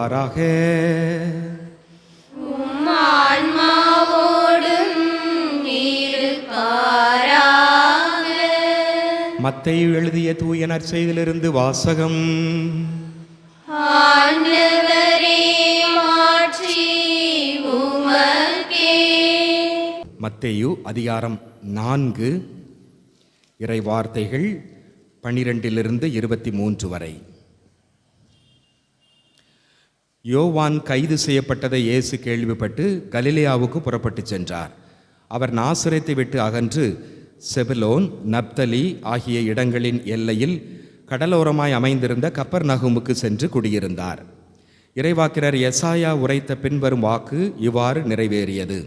இருப்பாராக. மத்தேயு எழுதிய தூய நற்செய்தியிலிருந்து வாசகம். மத்தேயு அதிகாரம் 4 இறை வார்த்தைகள் 12 - 23 வரை. யோவான் கைது செய்யப்பட்டதை இயேசு கேள்விப்பட்டு கலிலேயாவுக்கு புறப்பட்டு சென்றார். அவர் நாசரேத்தை விட்டு அகன்று செபுலோன், நப்தலி ஆகிய இடங்களின் எல்லையில் கடலோரமாய் அமைந்திருந்த கப்பர்நகூமுக்கு சென்று குடியிருந்தார். இறைவாக்கினர் எசாயா உரைத்த பின்வரும் வாக்கு இவ்வாறு நிறைவேறியது.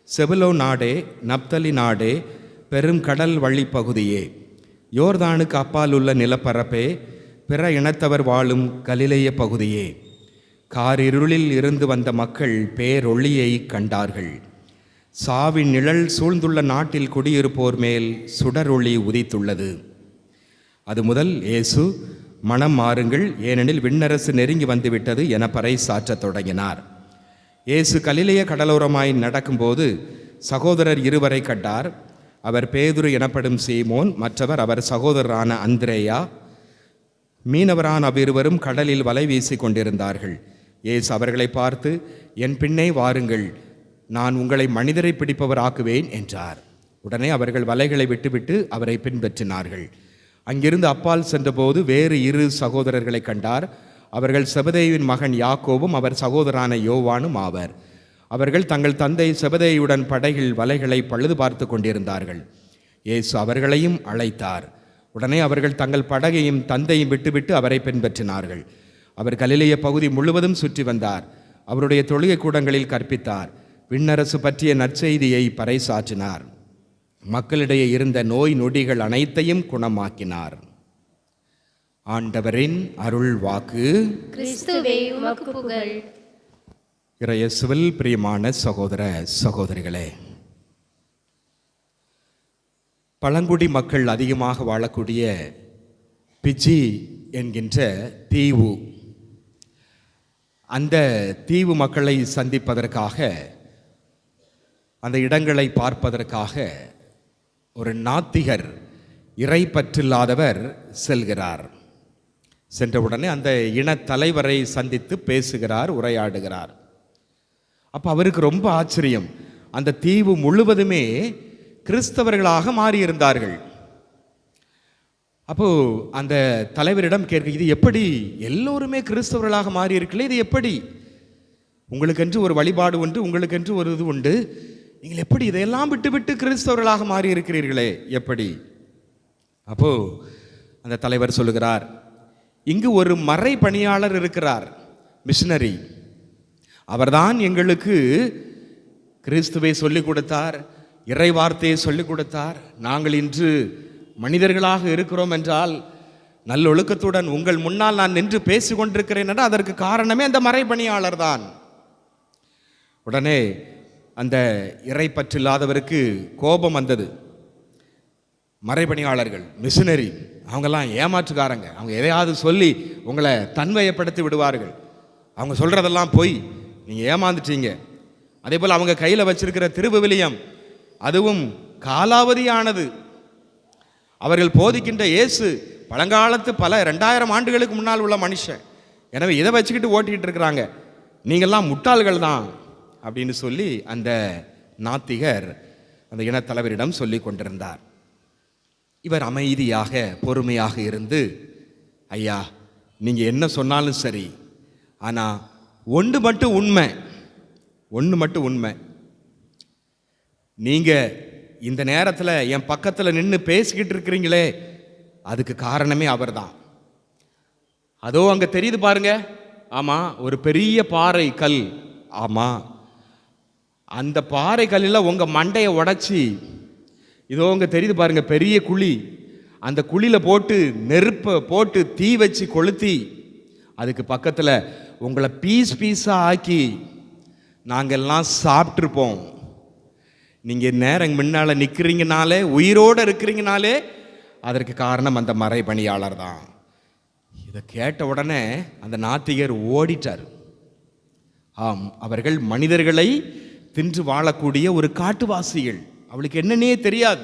செபுலோன் நாடே, நப்தலி நாடே, பெரும் கடல் வழி பகுதியே, யோர்தானுக்கு அப்பால் உள்ள நிலப்பரப்பே, பிற இனத்தவர் வாழும் கலிலேய பகுதியே, காரிருளில் இருந்து வந்த மக்கள் பேரொளியை கண்டார்கள். சாவின் நிழல் சூழ்ந்துள்ள நாட்டில் குடியிருப்போர் மேல் சுடரொளி உதித்துள்ளது. அது முதல் இயேசு மனம் மாறுங்கள், ஏனெனில் விண்ணரசு நெருங்கி வந்துவிட்டது என பறைசாற்றத் தொடங்கினார். இயேசு கலிலேய கடலோரமாய் நடக்கும்போது சகோதரர் இருவரை கண்டார். அவர் பேதுரு எனப்படும் சீமோன், மற்றவர் அவர் சகோதரரான அந்திரேயா. மீனவரான அவ்விருவரும் கடலில் வலை வீசி கொண்டிருந்தார்கள். இயேசு அவர்களை பார்த்து, என் பின்னே வாருங்கள், நான் உங்களை மனிதரை பிடிப்பவர் ஆக்குவேன் என்றார். உடனே அவர்கள் வலைகளை விட்டுவிட்டு அவரை பின்பற்றினார்கள். அங்கிருந்து அப்பால் சென்றபோது வேறு 2 சகோதரர்களை கண்டார். அவர்கள் செபதேயுவின் மகன் யாக்கோபும் அவர் சகோதரரான யோவானும் ஆவர். அவர்கள் தங்கள் தந்தை செபதேயுடன் படகில் வலைகளை பழுது பார்த்து கொண்டிருந்தார்கள். இயேசு அவர்களையும் அழைத்தார். உடனே அவர்கள் தங்கள் படகையும் தந்தையும் விட்டுவிட்டு அவரை பின்பற்றினார்கள். அவர் கலிலேய பகுதி முழுவதும் சுற்றி வந்தார். அவருடைய தொழுகை கூடங்களில் கற்பித்தார். விண்ணரசு பற்றிய நற்செய்தியை பறைசாற்றினார். மக்களிடையே இருந்த நோய் நொடிகள் அனைத்தையும் குணமாக்கினார். ஆண்டவரின் அருள் வாக்கு. கிறிஸ்துவே உமக்கு புகழ். இறையேசுவில் பிரியமான சகோதர சகோதரிகளே, பழங்குடி மக்கள் அதிகமாக வாழக்கூடிய பிஜி என்கின்ற தீவு, அந்த தீவு மக்களை சந்திப்பதற்காக, அந்த இடங்களை பார்ப்பதற்காக ஒரு நாத்திகர், இறைப்பற்றில்லாதவர் செல்கிறார். சென்றவுடனே அந்த இனத்தலைவரை சந்தித்து பேசுகிறார், உரையாடுகிறார். அப்போ அவருக்கு ரொம்ப ஆச்சரியம். அந்த தீவு முழுவதுமே கிறிஸ்தவர்களாக மாறியிருந்தார்கள். அப்போ அந்த தலைவரிடம் கேட்க, இது எப்படி எல்லோருமே கிறிஸ்தவர்களாக மாறி இருக்கல, இது எப்படி? உங்களுக்கென்று ஒரு வழிபாடு உண்டு, உங்களுக்கென்று ஒரு இது உண்டு, நீங்கள் எப்படி இதையெல்லாம் விட்டு விட்டு கிறிஸ்தவர்களாக மாறி இருக்கிறீர்களே, எப்படி? அப்போ அந்த தலைவர் சொல்லுகிறார், இங்கு ஒரு மறை பணியாளர் இருக்கிறார், மிஷனரி. அவர்தான் எங்களுக்கு கிறிஸ்துவை சொல்லிக் கொடுத்தார், இறை வார்த்தையை சொல்லிக் கொடுத்தார். நாங்கள் இன்று மனிதர்களாக இருக்கிறோம் என்றால் நல்லொழுக்கத்துடன் உங்கள் முன்னால் நான் நின்று பேசி கொண்டிருக்கிறேன் என்றால் அதற்கு காரணமே அந்த மறைபணியாளர் தான். உடனே அந்த இறை பற்றில்லாதவருக்கு கோபம் வந்தது. மறைபணியாளர்கள், மிஷனரி, அவங்கெல்லாம் ஏமாற்றுக்காரங்க, அவங்க எதையாவது சொல்லி உங்களை தன்மையப்படுத்தி விடுவார்கள், அவங்க சொல்கிறதெல்லாம் பொய், நீங்கள் ஏமாந்துட்டீங்க. அதே போல் அவங்க கையில் வச்சிருக்கிற திருவிவிலியம் அதுவும் காலாவதியானது. அவர்கள் போதிக்கின்ற இயேசு பழங்காலத்து பல 2000 ஆண்டுகளுக்கு முன்னால் உள்ள மனுஷன், எனவே இதை வச்சுக்கிட்டு ஓட்டிக்கிட்டு இருக்கிறாங்க, நீங்கள்லாம் முட்டாள்கள் தான் அப்படின்னு சொல்லி அந்த நாத்திகர் அந்த இனத்தலைவரிடம் சொல்லி கொண்டிருந்தார். இவர் அமைதியாக பொறுமையாக இருந்து, ஐயா நீங்கள் என்ன சொன்னாலும் சரி, ஆனால் ஒன்று மட்டும் உண்மை, நீங்கள் இந்த நேரத்தில் என் பக்கத்தில் நின்று பேசிக்கிட்டு இருக்கிறீங்களே, அதுக்கு காரணமே அவர் தான். அதோ அங்கே தெரியுது பாருங்க, ஆமாம், ஒரு பெரிய பாறை கல், ஆமாம், அந்த பாறை கல்லில் உங்கள் மண்டையை உடைச்சி, இதோ அங்கே தெரியுது பாருங்க பெரிய குழி, அந்த குழியில் போட்டு நெருப்பை போட்டு தீ வச்சு கொளுத்தி அதுக்கு பக்கத்தில் உங்களை பீஸாக ஆக்கி நாங்கள்லாம் சாப்பிட்ருப்போம். நீங்கள் நேரம் முன்னால் நிற்கிறீங்கனாலே, உயிரோடு இருக்கிறீங்கனாலே அதற்கு காரணம் அந்த மறை பணியாளர் தான். இதை கேட்ட உடனே அந்த நாத்திகர் ஓடிட்டார். ஆம், அவர்கள் மனிதர்களை தின்று வாழக்கூடிய ஒரு காட்டுவாசிகள். அவளுக்கு என்னன்னே தெரியாது.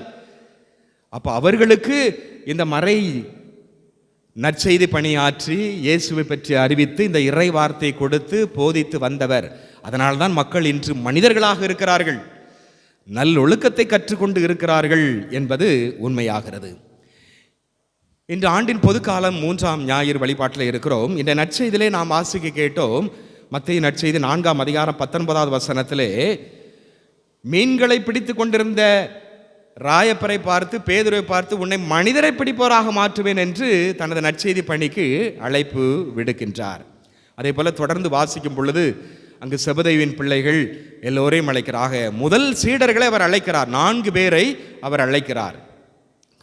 அப்போ அவர்களுக்கு இந்த மறை நற்செய்தி பணியாற்றி இயேசுவை பற்றி அறிவித்து இந்த இறை வார்த்தை கொடுத்து போதித்து வந்தவர். அதனால்தான் மக்கள் இன்று மனிதர்களாக இருக்கிறார்கள், நல்லொழுக்கத்தை கற்றுக்கொண்டு இருக்கிறார்கள் என்பது உண்மையாகிறது. இன்று ஆண்டின் பொதுக்காலம் 3ஆம் ஞாயிறு வழிபாட்டில் இருக்கிறோம். இந்த நற்செய்தியிலே நாம் வாசிக்க கேட்டோம். மத்தேயு நற்செய்தி 4ஆம் அதிகாரம் 19வது வசனத்திலே மீன்களை பிடித்து கொண்டிருந்த ராயப்பரை பார்த்து, பேதுருவை பார்த்து, உன்னை மனிதரை பிடிப்போராக மாற்றுவேன் என்று தனது நற்செய்தி பணிக்கு அழைப்பு விடுக்கின்றார். அதே போல தொடர்ந்து வாசிக்கும் பொழுது அங்கு செபதேயுவின் பிள்ளைகள் எல்லோரையும் அழைக்கிறாக. முதல் சீடர்களை அவர் அழைக்கிறார், 4 பேரை அவர் அழைக்கிறார்.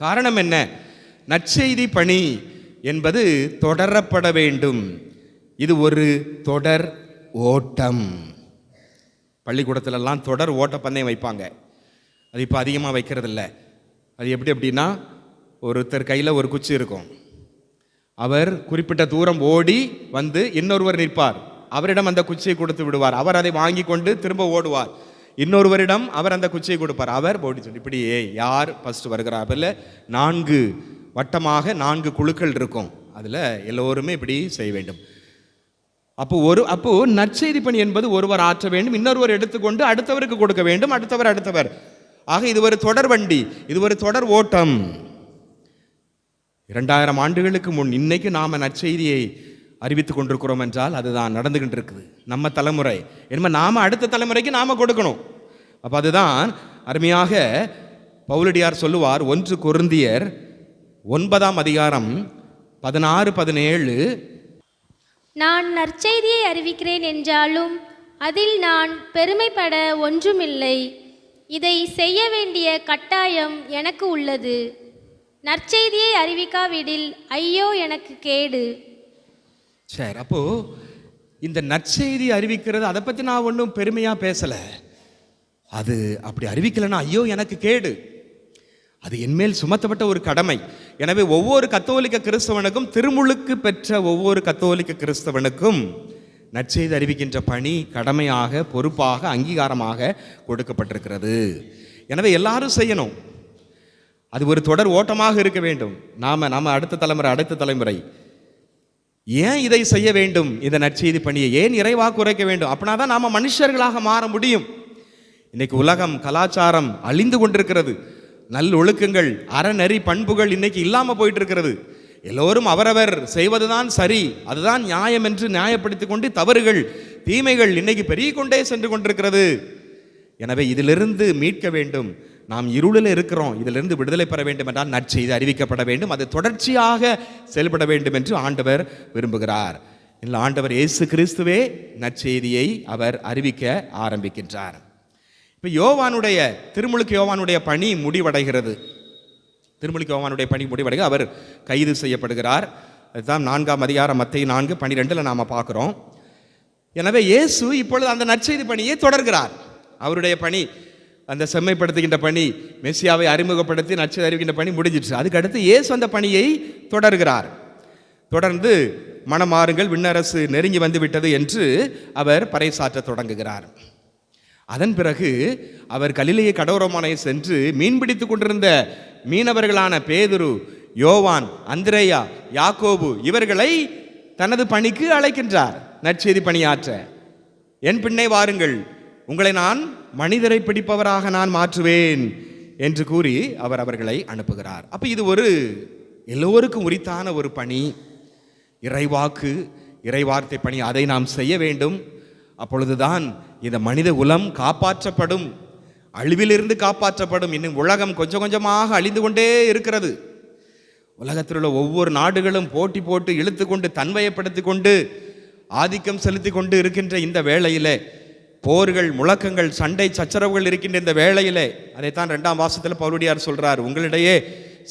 காரணம் என்ன? நற்செய்தி பணி என்பது தொடரப்பட வேண்டும். இது ஒரு தொடர் ஓட்டம். பள்ளிக்கூடத்திலெல்லாம் தொடர் ஓட்டப்பந்தயம் வைப்பாங்க. அது இப்போ அதிகமாக வைக்கிறதில்ல. அது எப்படின்னா, ஒருத்தர் கையில் ஒரு குச்சி இருக்கும். அவர் குறிப்பிட்ட தூரம் ஓடி வந்து இன்னொருவர் நிற்பார். அவரிடம் அந்த குச்சியை கொடுத்து விடுவார். அவர் அதை வாங்கி கொண்டு திரும்ப ஓடுவார். இன்னொருவரிடம் அவர் அந்த குச்சியை கொடுப்பார். அவர் ஓடி சொல்லி இப்படி யார் ஃபர்ஸ்ட் வருகிறார். அதில் 4 வட்டமாக 4 குழுக்கள் இருக்கும். அதில் எல்லோருமே இப்படி செய்ய வேண்டும். அப்போ நற்செய்தி பணி என்பது ஒருவர் ஆற்ற வேண்டும், இன்னொருவர் எடுத்துக்கொண்டு அடுத்தவருக்கு கொடுக்க வேண்டும், அடுத்தவர். ஆக இது ஒரு தொடர் வண்டி, இது ஒரு தொடர் ஓட்டம். 2000 ஆண்டுகளுக்கு முன் இன்னைக்கு நாம நற்செய்தியை அறிவித்துக் கொண்டிருக்கிறோம் என்றால் அதுதான் நடந்துகிட்டு இருக்குது. நம்ம தலைமுறை என்ன, நாம அடுத்த தலைமுறைக்கு நாம கொடுக்கணும். அப்ப அதுதான் அருமையாக பவுலடியார் சொல்லுவார். 1 கொரிந்தியர் 9ஆம் அதிகாரம் 16-17, நான் நற்செய்தியை அறிவிக்கிறேன் என்றாலும் அதில் நான் பெருமைப்பட ஒன்றுமில்லை. இதை செய்ய வேண்டிய கட்டாயம் எனக்கு உள்ளது. நற்செய்தியை அறிவிக்காவிடில் ஐயோ எனக்கு கேடு. சரி, அப்போ இந்த நற்செய்தி அறிவிக்கிறது அதை பற்றி நான் ஒன்றும் பெருமையாக பேசலை. அது அப்படி அறிவிக்கலைன்னா ஐயோ எனக்கு கேடு. அது என்மேல் சுமத்தப்பட்ட ஒரு கடமை. எனவே ஒவ்வொரு கத்தோலிக்க கிறிஸ்தவனுக்கும், திருமுழுக்கு பெற்ற ஒவ்வொரு கத்தோலிக்க கிறிஸ்தவனுக்கும் நற்செய்தி அறிவிக்கின்ற பணி கடமையாக, பொறுப்பாக, அங்கீகாரமாக கொடுக்கப்பட்டிருக்கிறது. எனவே எல்லாரும் செய்யணும். அது ஒரு தொடர் ஓட்டமாக இருக்க வேண்டும். நாம அடுத்த தலைமுறை ஏன் இதை செய்ய வேண்டும்? இந்த நற்செய்தி பணியை ஏன் இறைவாக்கு உரைக்க வேண்டும்? அப்படின்னா தான் நாம மனுஷர்களாக மாற முடியும். இன்னைக்கு உலகம், கலாச்சாரம் அழிந்து கொண்டிருக்கிறது. நல்லொழுக்கங்கள், அறநெறி பண்புகள் இன்னைக்கு இல்லாமல் போயிட்டு இருக்கிறது. எல்லோரும் அவரவர் செய்வதுதான் சரி, அதுதான் நியாயம் என்று நியாயப்படுத்திக் கொண்டு தவறுகள், தீமைகள் இன்னைக்கு பெருகி கொண்டே சென்று கொண்டிருக்கிறது. எனவே இதிலிருந்து மீட்க வேண்டும். நாம் இருளில் இருக்கிறோம், இதிலிருந்து விடுதலை பெற வேண்டும் என்றால் நற்செய்தி அறிவிக்கப்பட வேண்டும். அது தொடர்ச்சியாக செயல்பட வேண்டும் என்று ஆண்டவர் விரும்புகிறார். இல்லை, ஆண்டவர் இயேசு கிறிஸ்துவே நற்செய்தியை அவர் அறிவிக்க ஆரம்பிக்கின்றார். இப்போ திருமுழுக்கு யோவானுடைய பணி முடிவடைகிறது. அவர் கைது செய்யப்படுகிறார். அதுதான் 4ஆம் அதிகாரம் மத்தேயு 4:12 நாம பார்க்கிறோம். எனவே இயேசு இப்பொழுது அந்த நற்செய்தி பணியை தொடர்கிறார். அவருடைய பணி, அந்த செம்மைப்படுத்துகின்ற பணி, மெசியாவை அறிமுகப்படுத்தி நற்செய்தி அறிவிக்கின்ற பணி முடிஞ்சிடுச்சு. அதுக்கு அடுத்து இயேசு அந்த பணியை தொடர்கிறார். தொடர்ந்து மனமாறுங்கள், விண்ணரசு நெருங்கி வந்து விட்டது என்று அவர் பறைசாற்ற தொடங்குகிறார். அதன் பிறகு அவர் கலிலேய கடோரமானை சென்று மீன்பிடித்துக் கொண்டிருந்த மீனவர்களான பேதுரு, யோவான், அந்திரேயா, யாக்கோபு இவர்களை தனது பணிக்கு அழைக்கின்றார். நற்செய்தி பணியாற்ற என் பின்னே வாருங்கள், உங்களை நான் மனிதரை பிடிப்பவராக நான் மாற்றுவேன் என்று கூறி அவர் அவர்களை அனுப்புகிறார். அப்போ இது ஒரு எல்லோருக்கும் உரித்தான ஒரு பணி, இறைவார்த்தை பணி. அதை நாம் செய்ய வேண்டும். அப்பொழுதுதான் இந்த மனித குலம் காப்பாற்றப்படும், அழிவிலிருந்து காப்பாற்றப்படும். இன்னும் உலகம் கொஞ்சம் கொஞ்சமாக அழிந்து கொண்டே இருக்கிறது. உலகத்தில் உள்ள ஒவ்வொரு நாடுகளும் போட்டி போட்டு இழுத்து கொண்டு தன்வயப்படுத்தி கொண்டு ஆதிக்கம் செலுத்தி கொண்டு இருக்கின்ற இந்த வேளையிலே, போர்கள், முழக்கங்கள், சண்டை சச்சரவுகள் இருக்கின்ற இந்த வேளையிலே, அதைத்தான் 2ஆம் வாசத்தில் பவுலடியார் சொல்றார். உங்களிடையே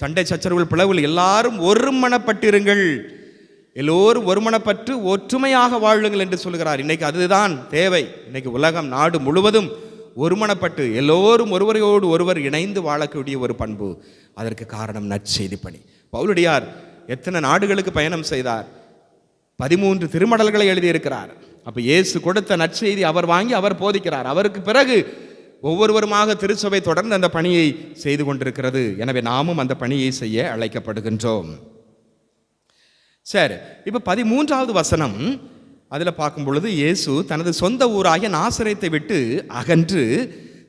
சண்டை சச்சரவுகள், பிளவுகள், எல்லாரும் ஒருமனப்பட்டிருங்கள், எல்லோரும் ஒருமனப்பட்டு ஒற்றுமையாக வாழுங்கள் என்று சொல்கிறார். இன்னைக்கு அதுதான் தேவை. இன்னைக்கு உலகம், நாடு முழுவதும் ஒருமனப்பட்டு எல்லோரும் ஒருவரையோடு ஒருவர் இணைந்து வாழக்கூடிய ஒரு பண்பு. அதற்கு காரணம் நற்செய்தி பணி. பவுலடியார் எத்தனை நாடுகளுக்கு பயணம் செய்தார்? 13 திருமடல்களை எழுதியிருக்கிறார். அப்போ இயேசு கொடுத்த நற்செய்தி அவர் வாங்கி அவர் போதிக்கிறார். அவருக்கு பிறகு ஒவ்வொருவருமாக திருச்சபை தொடர்ந்து அந்த பணியை செய்து கொண்டிருக்கிறது. எனவே நாமும் அந்த பணியை செய்ய அழைக்கப்படுகின்றோம். சரி, இப்போ 13வது வசனம் அதில் பார்க்கும் பொழுது இயேசு தனது சொந்த ஊராகிய நாசரேத்தை விட்டு அகன்று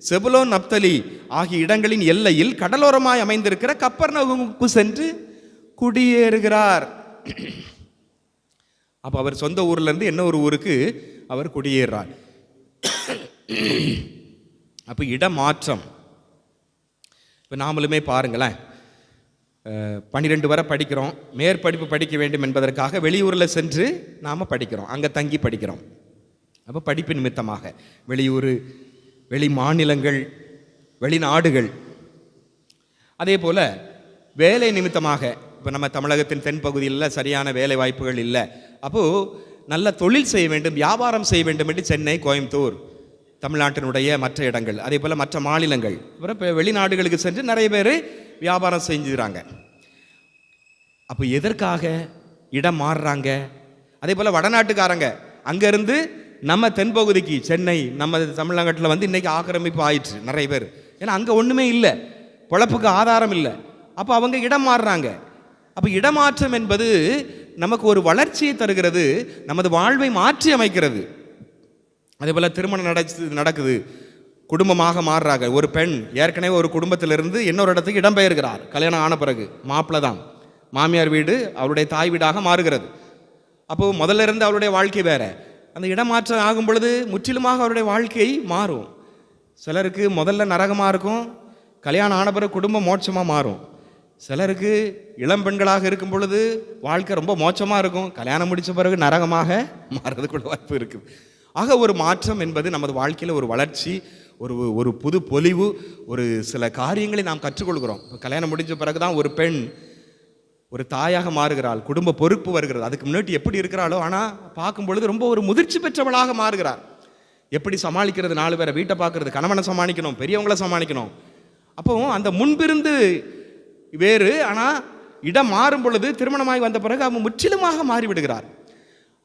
செபுலோன் நப்தலி ஆகிய இடங்களின் எல்லையில் கடலோரமாய் அமைந்திருக்கிற கப்பர்நகூமுக்கு சென்று குடியேறுகிறார். அப்போ அவர் சொந்த ஊர்ல இருந்து என்ன ஒரு ஊருக்கு அவர் குடியேறார். அப்போ இடமாற்றம். இப்போ நாமளுமே பாருங்களேன், 12 வரை படிக்கிறோம், மேற்படிப்பு படிக்க வேண்டும் என்பதற்காக வெளியூரில் சென்று நாம் படிக்கிறோம், அங்கே தங்கி படிக்கிறோம். அப்போ படிப்பு நிமித்தமாக வெளியூர், வெளி மாநிலங்கள், வெளிநாடுகள். அதே போல் வேலை நிமித்தமாக, இப்போ நம்ம தமிழகத்தின் தென்பகுதியில் சரியான வேலை வாய்ப்புகள் இல்லை, அப்போது நல்ல தொழில் செய்ய வேண்டும், வியாபாரம் செய்ய வேண்டும் என்று சென்னை, கோயம்புத்தூர், தமிழ்நாட்டினுடைய மற்ற இடங்கள், அதே போல் மற்ற மாநிலங்கள், அப்புறம் இப்போ வெளிநாடுகளுக்கு சென்று நிறைய பேர் வியாபாரம் செஞ்சுக்கிறாங்க. அப்போ எதற்காக இடம் மாறுறாங்க? அதே போல் வடநாட்டுக்காரங்க அங்கேருந்து நம்ம தென்பகுதிக்கு சென்னை, நம்ம தமிழ்நாட்டில் வந்து இன்றைக்கி ஆக்கிரமிப்பு ஆயிடுச்சு நிறைய பேர். ஏன்னா அங்கே ஒன்றுமே இல்லை, பொழப்புக்கு ஆதாரம் இல்லை. அப்போ அவங்க இடம் மாறுறாங்க. அப்போ இடமாற்றம் என்பது நமக்கு ஒரு வளர்ச்சியை தருகிறது, நமது வாழ்வை மாற்றி அமைக்கிறது. அதே போல் திருமணம் நடக்குது, குடும்பமாக மாறுறாங்க. ஒரு பெண் ஏற்கனவே ஒரு குடும்பத்திலிருந்து இன்னொரு இடத்துக்கு இடம்பெயர்கிறார். கல்யாணம் ஆன பிறகு மாப்பிள்ளை தான், மாமியார் வீடு அவருடைய தாய் வீடாக மாறுகிறது. அப்போது முதல்ல இருந்து அவருடைய வாழ்க்கை வேறு. அந்த இடமாற்றம் ஆகும் பொழுது முற்றிலுமாக அவருடைய வாழ்க்கை மாறும். சிலருக்கு முதல்ல நரகமாக இருக்கும், கல்யாணம் ஆன பிறகு குடும்பம் மோட்சமாக மாறும். சிலருக்கு இளம் பெண்களாக இருக்கும் பொழுது வாழ்க்கை ரொம்ப மோட்சமாக இருக்கும், கல்யாணம் முடித்த பிறகு நரகமாக மாறுறதுக்குள்ள வாய்ப்பு இருக்குது. ஆக ஒரு மாற்றம் என்பது நமது வாழ்க்கையில் ஒரு வளர்ச்சி, ஒரு புது பொலிவு, ஒரு சில காரியங்களை நாம் கற்றுக்கொள்கிறோம். இப்போ கல்யாணம் முடிஞ்ச பிறகு தான் ஒரு பெண் ஒரு தாயாக மாறுகிறாள், குடும்ப பொறுப்பு வருகிறது. அதுக்கு முன்னாடி எப்படி இருக்கிறாளோ, ஆனால் பார்க்கும் பொழுது ரொம்ப ஒரு முதிர்ச்சி பெற்றவளாக மாறுகிறார். எப்படி சமாளிக்கிறது, 4 பேரை, வீட்டை பார்க்கறது, கணவனை சமாளிக்கணும், பெரியவங்களை சமாளிக்கணும். அப்போ அந்த முன்பிருந்து வேறு, ஆனால் இடம் மாறும் பொழுது திருமணமாகி வந்த பிறகு அவன் முற்றிலுமாக மாறிவிடுகிறார்.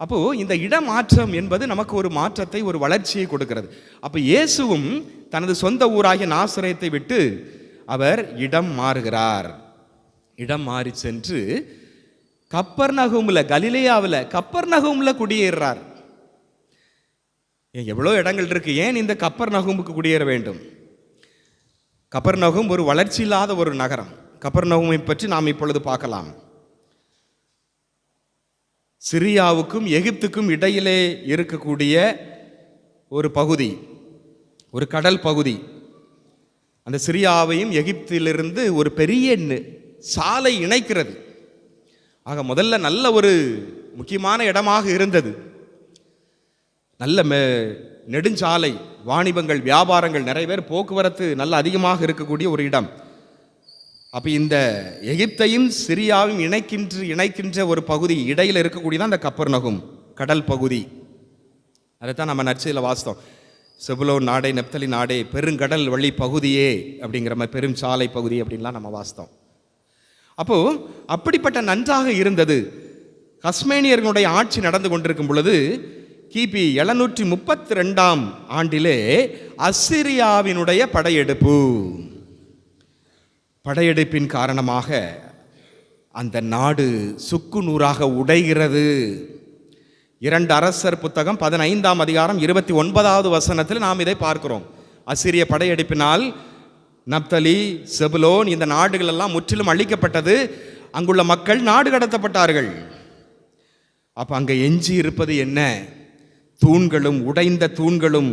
அப்போது இந்த இடமாற்றம் என்பது நமக்கு ஒரு மாற்றத்தை, ஒரு வளர்ச்சியை கொடுக்கிறது. அப்போ இயேசுவும் தனது சொந்த ஊராகிய நாசரேத்தை விட்டு அவர் இடம் மாறுகிறார். இடம் மாறி சென்று கப்பர்நகூமில், கலிலேயாவில் கப்பர்நகூமில் குடியேறார். எவ்வளோ இடங்கள் இருக்கு, ஏன் இந்த கப்பர்நகூமுக்கு குடியேற வேண்டும்? கப்பர்நகூம் ஒரு வளர்ச்சி இல்லாத ஒரு நகரம். கப்பர்நகூமை பற்றி நாம் இப்பொழுது பார்க்கலாம். சிரியாவுக்கும் எகிப்துக்கும் இடையிலே இருக்கக்கூடிய ஒரு பகுதி, ஒரு கடல் பகுதி. அந்த சிரியாவையும் எகிப்திலிருந்து ஒரு பெரிய சாலை இணைக்கிறது. ஆக முதல்ல நல்ல ஒரு முக்கியமான இடமாக இருந்தது. நல்ல நெடுஞ்சாலை, வாணிபங்கள், வியாபாரங்கள், நிறைய பேர் போக்குவரத்து நல்ல அதிகமாக இருக்கக்கூடிய ஒரு இடம். அப்போ இந்த எகிப்தையும் சிரியாவையும் இணைக்கின்ற ஒரு பகுதி இடையில் இருக்கக்கூடியதான் அந்த கப்பர்நகூம் கடல் பகுதி. அதைத்தான் நம்ம நற்செய்தியில் வாசித்தோம். செபுலோன் நாடே, நப்தலி நாடே, பெருங்கடல் வழி பகுதியே அப்படிங்கிற மாதிரி, பெரும் சாலை பகுதி அப்படின்லாம் நம்ம வாசித்தோம். அப்போது அப்படிப்பட்ட நன்றாக இருந்தது. கஸ்மேனியர்களுடைய ஆட்சி நடந்து கொண்டிருக்கும் பொழுது கிபி 732ஆம் ஆண்டிலே அசிரியாவினுடைய படையெடுப்பின் காரணமாக அந்த நாடு சுக்கு நூறாக உடைகிறது. 2 அரசர் புத்தகம் 15ஆம் அதிகாரம் 29வது வசனத்தில் நாம் இதை பார்க்கிறோம். அசிரிய படையெடுப்பினால் நப்தலி, செபுலோன் இந்த நாடுகள் எல்லாம் முற்றிலும் அழிக்கப்பட்டது. அங்குள்ள மக்கள் நாடு கடத்தப்பட்டார்கள். அப்போ அங்கே எஞ்சி இருப்பது என்ன? தூண்களும், உடைந்த தூண்களும்,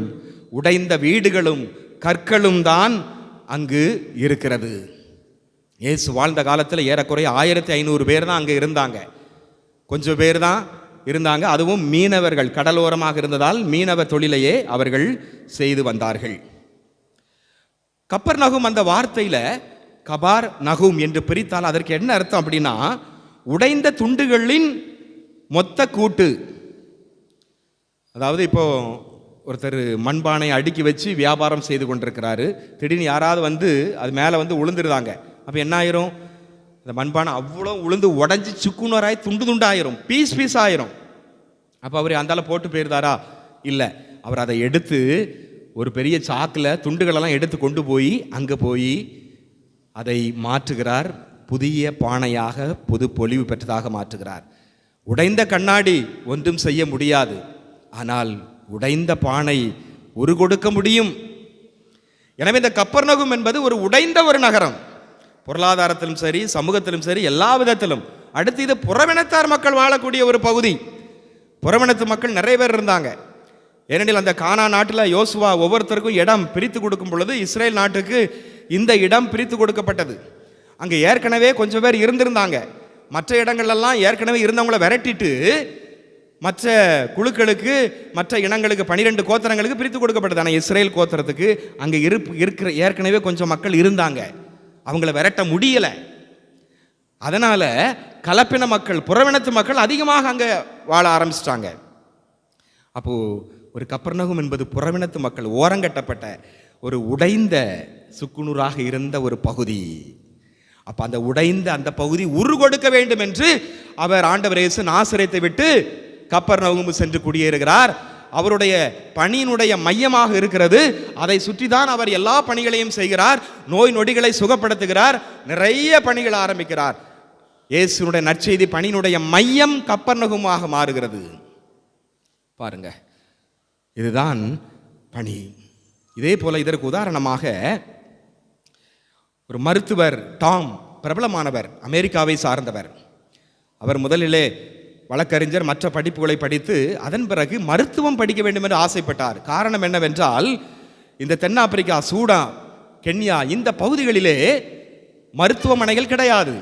உடைந்த வீடுகளும், கற்களும் தான் அங்கு இருக்கிறது. இயேசு வாழ்ந்த காலத்தில் ஏறக்குறைய 1500 பேர் தான் அங்கே இருந்தாங்க. கொஞ்சம் பேர் தான் இருந்தாங்க, அதுவும் மீனவர்கள், கடலோரமாக இருந்ததால் மீனவ தொழிலையே அவர்கள் செய்து வந்தார்கள். கப்பர்நகூம் அந்த வார்த்தையில் கபார் நகூம் என்று பிரித்தால் அதற்கு என்ன அர்த்தம் அப்படின்னா, உடைந்த துண்டுகளின் மொத்த கூட்டு. அதாவது இப்போ ஒருத்தர் மண்பானை அடுக்கி வச்சு வியாபாரம் செய்து கொண்டிருக்கிறாரு. திடீர்னு யாராவது வந்து அது மேலே வந்து உளுந்துருதாங்க. அப்போ என்ன ஆயிரும்? அந்த மண்பானை அவ்வளோ உளுந்து உடஞ்சி சுக்குநூறாய் துண்டு துண்டாயிரும், பீஸ் ஆயிரும். அப்போ அவர் அந்தால போட்டு போயிருந்தாரா? இல்லை, அவர் அதை எடுத்து ஒரு பெரிய சாக்கில் துண்டுகளெல்லாம் எடுத்து கொண்டு போய் அங்கே போய் அதை மாற்றுகிறார். புதிய பானையாக புது பொலிவு பெற்றதாக மாற்றுகிறார். உடைந்த கண்ணாடி ஒன்றும் செய்ய முடியாது, ஆனால் உடைந்த பானை உரு கொடுக்க முடியும். எனவே இந்த கப்பர்நகும் என்பது ஒரு உடைந்த ஒரு நகரம், பொருளாதாரத்திலும் சரி, சமூகத்திலும் சரி, எல்லா விதத்திலும். அடுத்து இது புறவினத்தார் மக்கள் வாழக்கூடிய ஒரு பகுதி. புறவினத்து மக்கள் நிறைய பேர் இருந்தாங்க. ஏனெனில் அந்த கானா நாட்டில் யோசுவா ஒவ்வொருத்தருக்கும் இடம் பிரித்து கொடுக்கும் பொழுது இஸ்ரேல் நாட்டுக்கு இந்த இடம் பிரித்து கொடுக்கப்பட்டது. அங்கே ஏற்கனவே கொஞ்சம் பேர் இருந்திருந்தாங்க. மற்ற இடங்கள்லாம் ஏற்கனவே இருந்தவங்களை விரட்டிட்டு மற்ற குழுக்களுக்கு, மற்ற இனங்களுக்கு, 12 கோத்திரங்களுக்கு பிரித்து கொடுக்கப்பட்டது. ஆனால் இஸ்ரேல் கோத்திரத்துக்கு அங்கே இருக்கிற ஏற்கனவே கொஞ்சம் மக்கள் இருந்தாங்க, அவங்கள விரட்ட முடியலை. அதனால் கலப்பின மக்கள், புறவினத்து மக்கள் அதிகமாக அங்கே வாழ ஆரம்பிச்சிட்டாங்க. அப்போது ஒரு கப்பர்நகும் என்பது புறவினத்து மக்கள், ஓரங்கட்டப்பட்ட ஒரு உடைந்த சுக்குநூறாக இருந்த ஒரு பகுதி. அப்போ அந்த உடைந்த அந்த பகுதி உரு கொடுக்க வேண்டும் என்று அவர் ஆண்டவர் இயேசு நாசரேத்தை விட்டு கப்பர்நகும் சென்று குடியேறுகிறார். அவருடைய பணியினுடைய மையமாக இருக்கிறது. அதை சுற்றி தான் அவர் எல்லா பணிகளையும் செய்கிறார். நோய் நொடிகளை சுகப்படுத்துகிறார், நிறைய பணிகளை ஆரம்பிக்கிறார். இயேசுனுடைய நற்செய்தி பணியினுடைய மையம் கப்பர்நகுமாக மாறுகிறது. பாருங்க, இதுதான் பணி. இதே போல இதற்கு உதாரணமாக ஒரு மருத்துவர் டாம், பிரபலமானவர், அமெரிக்காவை சார்ந்தவர். அவர் முதலிலே வழக்கறிஞர், மற்ற படிப்புகளை படித்து அதன் பிறகு மருத்துவம் படிக்க வேண்டும் என்று ஆசைப்பட்டார். காரணம் என்னவென்றால், இந்த தென்னாப்பிரிக்கா, சூடான், கென்யா இந்த பகுதிகளிலே மருத்துவமனைகள் கிடையாது,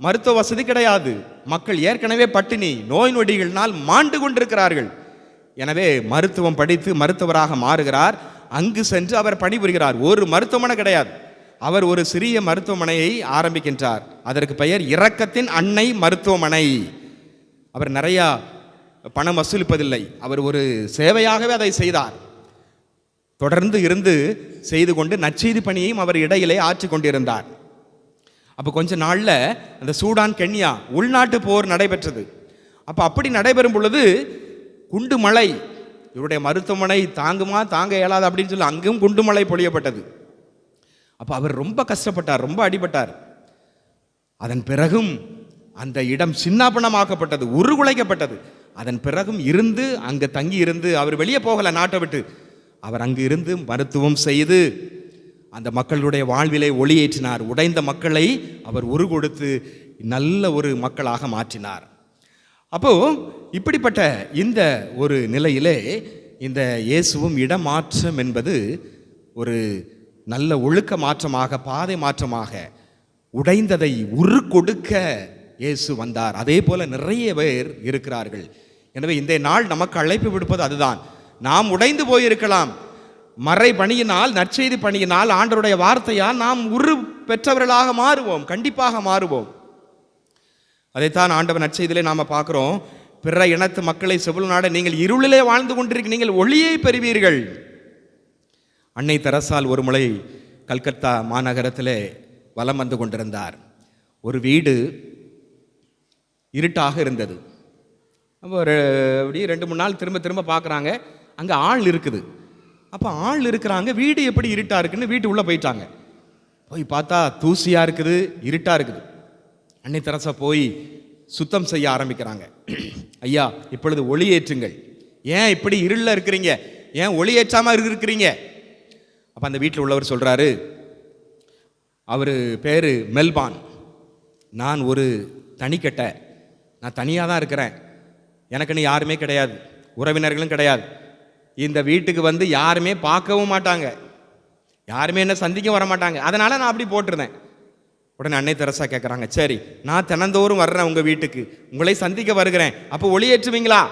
மருத்துவ வசதி கிடையாது. மக்கள் ஏற்கனவே பட்டினி, நோய் நொடிகளினால் மாண்டு கொண்டிருக்கிறார்கள். எனவே மருத்துவம் படித்து மருத்துவராக மாறுகிறார். அங்கு சென்று அவர் பணிபுரிகிறார். ஒரு மருத்துவமனை கிடையாது. அவர் ஒரு சிறிய மருத்துவமனையை ஆரம்பிக்கின்றார். அதற்கு பெயர் இரக்கத்தின் அன்னை மருத்துவமனை. அவர் நிறையா பணம் வசூலிப்பதில்லை, அவர் ஒரு சேவையாகவே அதை செய்தார். தொடர்ந்து இருந்து செய்து கொண்டு நற்செய்தி பணியையும் அவர் இடையிலே ஆற்றி கொண்டிருந்தார். அப்போ கொஞ்ச நாளில் அந்த சூடான், கென்யா உள்நாட்டு போர் நடைபெற்றது. அப்போ அப்படி நடைபெறும் பொழுது குண்டு மழை, இவருடைய மருத்துவமனை தாங்குமா தாங்க இயலாது அப்படின்னு சொல்லி அங்கும் குண்டு மழை பொழியப்பட்டது. அப்போ அவர் ரொம்ப கஷ்டப்பட்டார், ரொம்ப அடிபட்டார். அதன் பிறகும் அந்த இடம் சின்னாபனமாக்கப்பட்டது, உருகுலைக்கப்பட்டது. அதன் பிறகும் இருந்து அங்கே தங்கி இருந்து, அவர் வெளியே போகலை நாட்டை விட்டு, அவர் அங்கு இருந்து மருத்துவம் செய்து அந்த மக்களுடைய வாழ்விலை ஒளியேற்றினார். உடைந்த மக்களை அவர் உரு கொடுத்து நல்ல ஒரு மக்களாக மாற்றினார். அப்போ இப்படிப்பட்ட இந்த ஒரு நிலையிலே இந்த இயேசுவும் இடமாற்றம் என்பது ஒரு நல்ல ஒழுக்க மாற்றமாக, பாதை மாற்றமாக, உடைந்ததை உரு கொடுக்க இயேசு வந்தார். அதே போல நிறைய பேர் இருக்கிறார்கள். எனவே இந்த நாள் நமக்கு அழைப்பு விடுப்பது அதுதான். நாம் உடைந்து போயிருக்கலாம், மறை பணியினால், நற்செய்தி பணியினால், ஆண்டவருடைய வார்த்தையால் நாம் உரு பெற்றவர்களாக மாறுவோம், கண்டிப்பாக மாறுவோம். அதைத்தான் ஆண்டவர் நற்செய்தியிலே நாம் பார்க்குறோம். பிற இனத்து மக்களை செவிலுநாட நீங்கள் இருளிலே வாழ்ந்து கொண்டிருக்க நீங்கள் ஒளியை பெறுவீர்கள். அன்னை தெரசால் ஒரு முறை கல்கத்தா மாநகரத்தில் வலம் வந்து கொண்டிருந்தார். ஒரு வீடு இருட்டாக இருந்தது. ஒரு அப்படி 2-3 நாள் திரும்ப திரும்ப பார்க்குறாங்க, அங்கே ஆள் இருக்குது. அப்போ ஆள் இருக்கிறாங்க, வீடு எப்படி இருட்டாக இருக்குன்னு வீட்டு உள்ளே போயிட்டாங்க. போய் பார்த்தா தூசியாக இருக்குது, இருட்டாக இருக்குது. அன்னை தெரசா போய் சுத்தம் செய்ய ஆரம்பிக்கிறாங்க. ஐயா, இப்பொழுது ஒளி ஏற்றுங்கள், ஏன் இப்படி இருளில் இருக்கிறீங்க, ஏன் ஒளி ஏற்றாமல் இருக்கிறீங்க? அப்போ அந்த வீட்டில் உள்ளவர் சொல்கிறாரு, அவர் பேர் மெல்பான், நான் ஒரு தனிக்கட்டை, நான் தனியாக தான் இருக்கிறேன், எனக்குன்னு யாருமே கிடையாது, உறவினர்களும் கிடையாது, இந்த வீட்டுக்கு வந்து யாருமே பார்க்கவும் மாட்டாங்க, யாருமே என்ன சந்திக்க வர மாட்டாங்க, அதனால் நான் அப்படி போட்டிருந்தேன். உடனே அன்னை தெரசா கேட்குறாங்க, சரி நான் தினந்தோறும் வர்றேன் உங்கள் வீட்டுக்கு, உங்களை சந்திக்க வருகிறேன், அப்போ ஒளியேற்றுவீங்களா?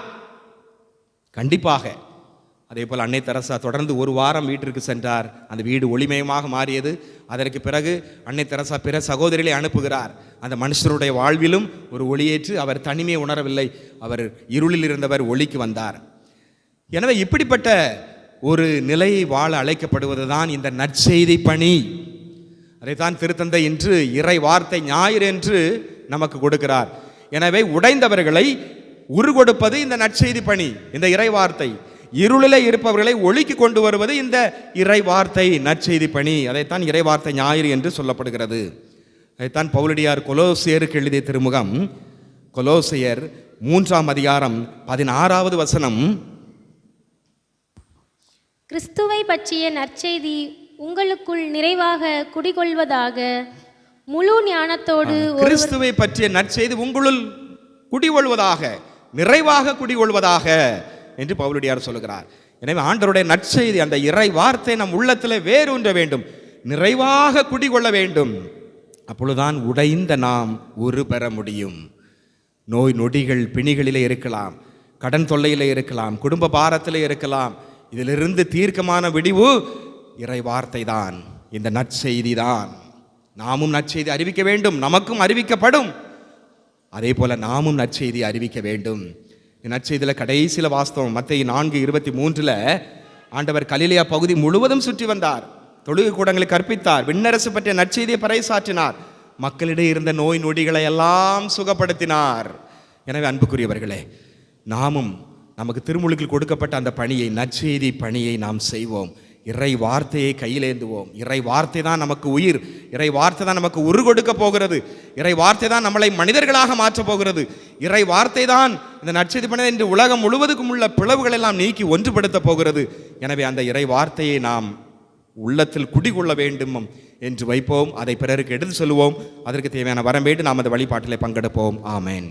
கண்டிப்பாக. அதே போல் அன்னை தெரசா தொடர்ந்து 1 வாரம் வீட்டிற்கு சென்றார். அந்த வீடு ஒளிமயமாக மாறியது. அதற்கு பிறகு அன்னை தெரசா பிற சகோதரிகளை அனுப்புகிறார். அந்த மனுஷருடைய வாழ்விலும் ஒரு ஒளியேற்று அவர் தனிமையை உணரவில்லை, அவர் இருளில் இருந்தவர் ஒளிக்கு வந்தார். எனவே இப்படிப்பட்ட ஒரு நிலையை வாழ அழைக்கப்படுவது தான் இந்த நற்செய்தி பணி. அதைத்தான் திருத்தந்தை இன்று இறை வார்த்தை ஞாயிறு என்று நமக்கு கொடுக்கிறார். எனவே உடைந்தவர்களை உருகொடுப்பது இந்த நற்செய்தி பணி, இந்த இறைவார்த்தை. இருளிலே இருப்பவர்களை ஒளிக்கு கொண்டு வருவது இந்த இறைவார்த்தை நற்செய்தி பணி. அதைத்தான் இறைவார்த்தை ஞாயிறு என்று சொல்லப்படுகிறது. அதைத்தான் பவுலடியார் கொலோசியருக்கு எழுதிய திருமுகம், கொலோசியர் 3ஆம் அதிகாரம் 16வது வசனம், கிறிஸ்துவை பற்றிய நற்செய்தி உங்களுக்குள் நிறைவாக குடிகொள்வதாக, முழு ஞானத்தோடு கிறிஸ்துவை பற்றிய நற்செய்தி உங்களுள் குடிகொள்வதாக, நிறைவாக குடிகொள்வதாக என்று பவுலடியார் சொல்லுகிறார். எனவே ஆண்டவருடைய நற்செய்தி, அந்த இறை வார்த்தை நம் உள்ளத்தில் வேரூன்ற வேண்டும், நிறைவாக குடிகொள்ள வேண்டும். அப்பொழுதுதான் உடைந்த நாம் உரு பெற முடியும். நோய் நொடிகள் பிணிகளிலே இருக்கலாம், கடன் தொல்லையிலே இருக்கலாம், குடும்ப பாரத்திலே இருக்கலாம். இதிலிருந்து தீர்க்கமான விடிவு இறை வார்த்தை தான், இந்த நற்செய்தி தான். நாமும் நற்செய்தி அறிவிக்க வேண்டும், நமக்கும் அறிவிக்கப்படும். அதே போல நாமும் நற்செய்தி அறிவிக்க வேண்டும். நற்செய்தியில் கடைசியில் வாஸ்தவம், மத்தேயு 4:23 ஆண்டவர் கலிலேயா பகுதி முழுவதும் சுற்றி வந்தார், தொழுகை கூடங்களை கற்பித்தார், விண்ணரசு பற்றிய நற்செய்தியை பறைசாற்றினார், மக்களிடையே இருந்த நோய் நொடிகளை எல்லாம் சுகப்படுத்தினார். எனவே அன்புக்குரியவர்களே, நாமும் நமக்கு திருமுழுக்கில் கொடுக்கப்பட்ட அந்த பணியை, நற்செய்தி பணியை நாம் செய்வோம். இறை வார்த்தையை கையிலேந்துவோம். இறை வார்த்தை தான் நமக்கு உயிர், இறை வார்த்தை தான் நமக்கு உரு கொடுக்க போகிறது, இறை வார்த்தை தான் நம்மளை மனிதர்களாக மாற்றப் போகிறது, இறை வார்த்தை தான் இந்த நற்செய்தி பணி என்று உலகம் முழுவதுக்கும் உள்ள பிளவுகள் எல்லாம் நீக்கி ஒன்றுபடுத்த போகிறது. எனவே அந்த இறை வார்த்தையை நாம் உள்ளத்தில் குடிகொள்ள வேண்டும் என்று வைப்போம். அதை பிறருக்கு எடுத்து சொல்லுவோம். அதற்கு தேவையான வரம் வேண்டி நாம் அந்த வழிபாட்டிலே பங்கெடுப்போம். ஆமென்.